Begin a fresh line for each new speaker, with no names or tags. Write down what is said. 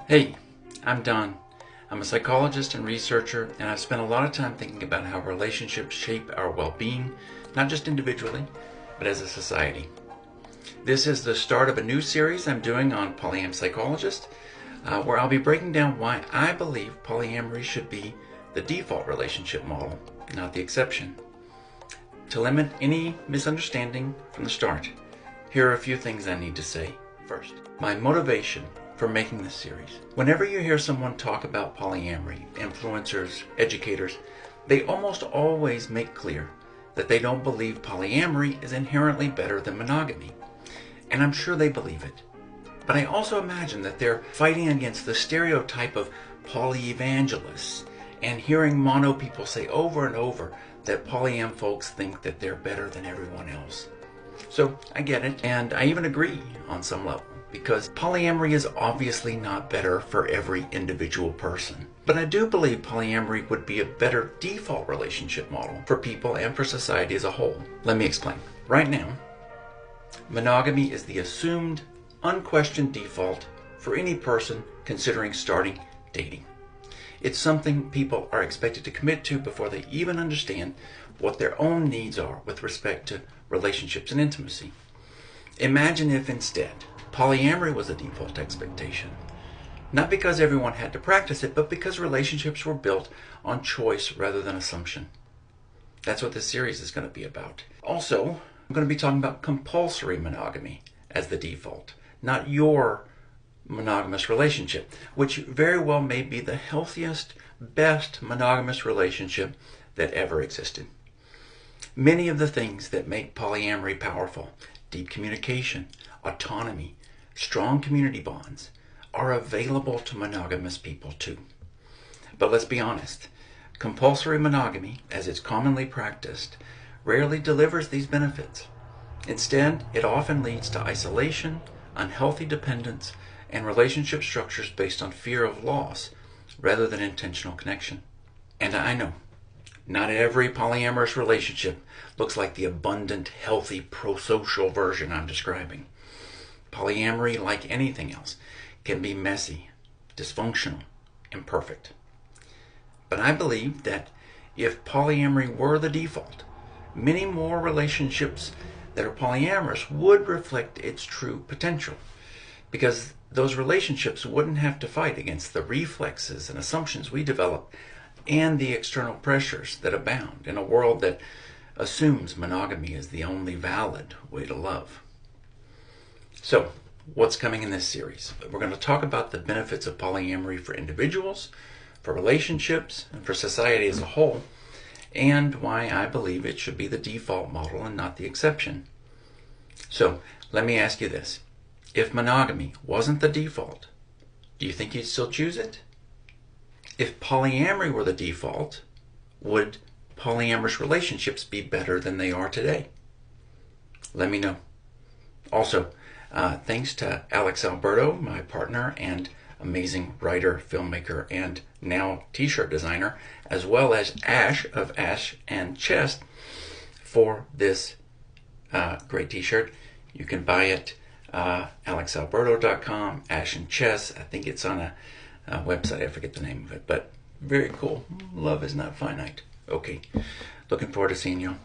Hey, I'm Don. I'm a psychologist and researcher, and I've spent a lot of time thinking about how relationships shape our well-being, not just individually, but as a society. This is the start of a new series I'm doing on Polyam Psychologist, where I'll be breaking down why I believe polyamory should be the default relationship model, not the exception. To limit any misunderstanding from the start, here are a few things I need to say. First, my motivation for making this series. Whenever you hear someone talk about polyamory, influencers, educators, they almost always make clear that they don't believe polyamory is inherently better than monogamy. And I'm sure they believe it. But I also imagine that they're fighting against the stereotype of polyevangelists and hearing mono people say over and over that polyam folks think that they're better than everyone else. So I get it, and I even agree on some level, because polyamory is obviously not better for every individual person. But I do believe polyamory would be a better default relationship model for people and for society as a whole. Let me explain. Right now, monogamy is the assumed, unquestioned default for any person considering starting dating. It's something people are expected to commit to before they even understand what their own needs are with respect to relationships and intimacy. Imagine if instead polyamory was a default expectation. Not because everyone had to practice it, but because relationships were built on choice rather than assumption. That's what this series is going to be about. Also, I'm going to be talking about compulsory monogamy as the default, not your monogamous relationship, which very well may be the healthiest, best monogamous relationship that ever existed. Many of the things that make polyamory powerful, deep communication, autonomy, strong community bonds, are available to monogamous people too. But let's be honest, compulsory monogamy, as it's commonly practiced, rarely delivers these benefits. Instead, it often leads to isolation, unhealthy dependence, and relationship structures based on fear of loss rather than intentional connection. And I know, not every polyamorous relationship looks like the abundant, healthy, pro-social version I'm describing. Polyamory, like anything else, can be messy, dysfunctional, imperfect. But I believe that if polyamory were the default, many more relationships that are polyamorous would reflect its true potential, because those relationships wouldn't have to fight against the reflexes and assumptions we develop and the external pressures that abound in a world that assumes monogamy is the only valid way to love. So, what's coming in this series? We're going to talk about the benefits of polyamory for individuals, for relationships, and for society as a whole, and why I believe it should be the default model and not the exception. So, let me ask you this. If monogamy wasn't the default, do you think you'd still choose it? If polyamory were the default, would polyamorous relationships be better than they are today? Let me know. Also, thanks to Alex Alberto, my partner and amazing writer, filmmaker, and now t-shirt designer, as well as Ash of Ash and Chest for this great t-shirt. You can buy it alexalberto.com, Ash and Chess. I think it's on a website. I forget the name of it, but very cool. Love is not finite. Okay. Looking forward to seeing you.